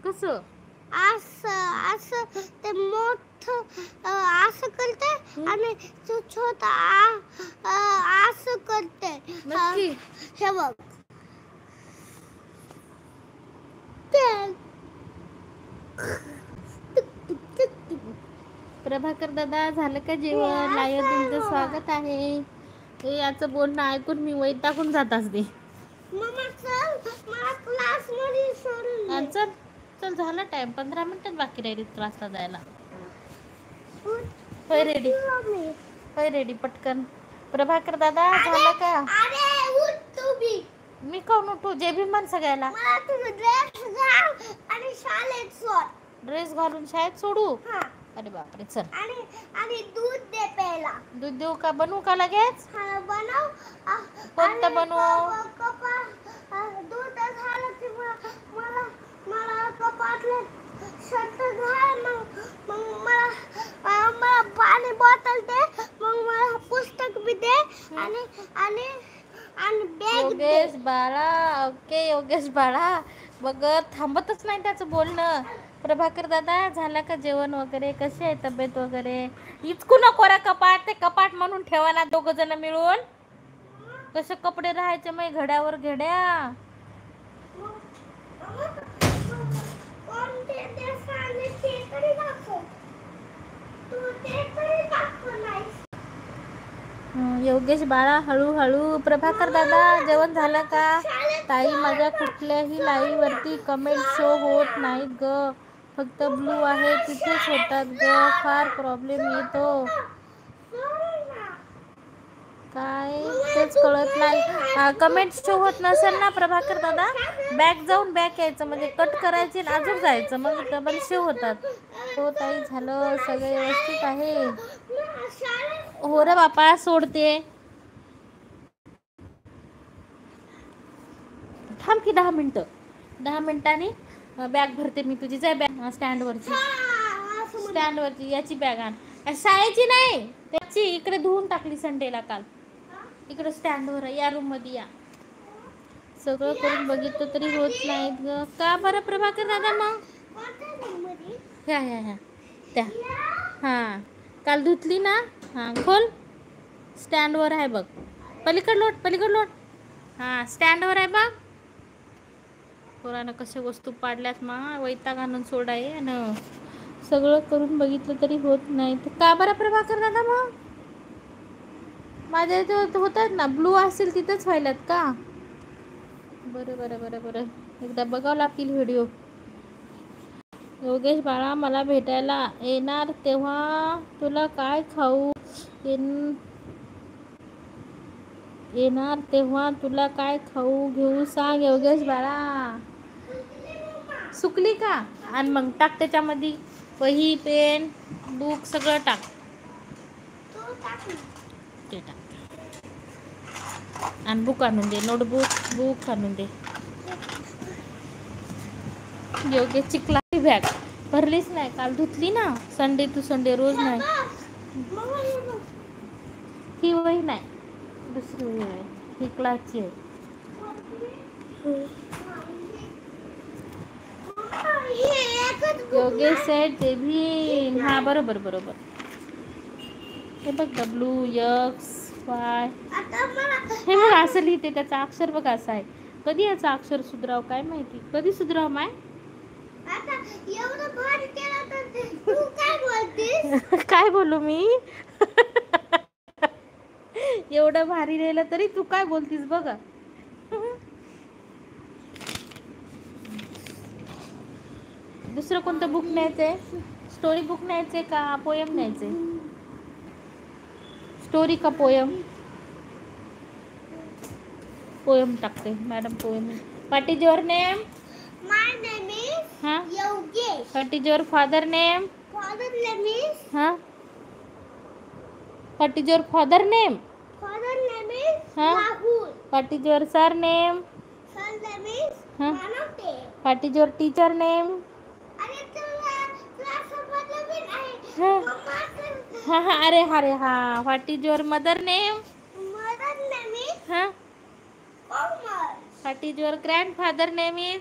कसं? असं असं ते मोठं असं करते आणि तो छोटा असं करते. नक्की? हे बघ. प्रभाकर दादा झालं का जेवण? लाईव्ह तुमचं स्वागत आहे. हे याचं बोलणं ऐकून मी वैतागून जात असते. मम्मा चल मला क्लासमध्ये सोडून दे. चल चल, झाला टाइम. 15 मिनिटच बाकी राहिली क्लासला जायला. होय रेडी, होय रेडी, पटकन. प्रभाकर दादा झालं का? अरे उठ तू बी. मी कोण उठू? जे बी म्हण सगळ्याला. मला तुझं ड्रेस घाल आणि शाळेत सोड. ड्रेस घालून शाळेत सोडू? हा. अरे बापरे, चल. आणि दूध दे प्यायला. दूध देऊ का? बनवू का लगेच? हा बनव. कोणतं बनवू? दूध झालं की मला कपातलं शर्ट घाल. मग मला पाणी बॉटल दे. मग मला पुस्तक बी दे आणि बॅग दे. योगेश बाळा, ओके योगेश बाळा. बघत थांबतच नाही त्याचं बोलणं. प्रभाकर दादा झालं का जेवण वगैरे? कशी आहे तब्येत वगैरे? इचकू नको रे कपाट. ते कपाट म्हणून ठेवा ना दोघं जण मिळून. कसे कपडे राहायचे मग घड्यावर घड्या. योगेश बाळा हळूहळू. प्रभाकर दादा जेवण झालं का? ताई माझ्या कुठल्याही लाईव्ह वरती कमेंट शो होत नाहीत ग. फक्त ब्लू आहे तिथेच होतात ग. फार प्रॉब्लेम येतो. काय तेच कळत नाही. कमेंट शो होत नसेल ना प्रभाकर दादा, बॅक जाऊन बॅक यायचं, म्हणजे कट करायचे आणि अजून जायचं, मग डबल शो होतात. हो ताई झालं, सगळे व्यवस्थित आहे. हो रे बापा सोडते. थांब की 10 मिनिटं. 10 मिनिटांनी बॅग भरते मी तुझी. जाय बॅग स्टँडवरची. स्टँडवरची याची बॅग आण. शाळेची नाही त्याची. इकडे धुवून टाकली संडेला काल. इकडे स्टँडवर या रूम मध्ये या. सगळं करून बघितलं तरी होत नाहीत ग. का बरं प्रभाकर दादा? मग ह्या ह्या ह्या त्या हां काल धुतली ना. हां खोल. स्टँडवर आहे बघ. पलीकड लोट, पलीकड लोट. हां स्टँडवर आहे बघ. पोरानं कशा वस्तू पाडल्यात मा. वैताग आणून सोडाय आणि सगळं करून बघितलं तरी होत नाही. का बरं प्रभाकर दादा? मग माझ्या इथे होतात ना. ब्लू असेल तिथंच व्हायलात का? बरं बरं बरं बरं, एकदा बघावं लागतील व्हिडिओ. योगेश बाळा मला भेटायला येणार तेव्हा तुला काय खाऊ येणार तेव्हा तुला काय खाऊ घेऊ सांग योगेश बाळा. सुकली का? आणि मग टाक त्याच्यामध्ये वही, पेन, बुक सगळं टाक. ते टाक. आणि बुक आणून दे. नोटबुक बुक आणून दे. योगेश चिखलाची बॅग भरलीच नाही. काल धुतली ना. संडे टू संडे रोज नाही. ही वही नाही, दुसरी वही आहे. ही क्लासची आहे. योगेश सेट ते भी. हा बरोबर बरोबर. हे बघ WXY. हे बघ असं लिहिते. त्याचा अक्षर बघ असा आहे. कधी याचा अक्षर सुधराव काय माहिती. कधी सुधराव माय? काय बोलू मी? एवढं भारी लिहिलं तरी तू काय बोलतीस बघा. दुसरं कोणतं बुक न्यायचंय? स्टोरी बुक न्यायचंय का पोयम न्यायचंय? स्टोरी का पोयम? पोयम टाकते madam. Poem. What is your name? My name is Yogesh. What is your father name? Father name is what is your father name? Father name is Rahul. What is your sir name? Sir name is Manavate. What is your teacher name? अरे तुला क्लासमध्ये भी नाही. हा अरे हा. What is your mother name? Mother name is Komal. Komal. What is your grandfather name is?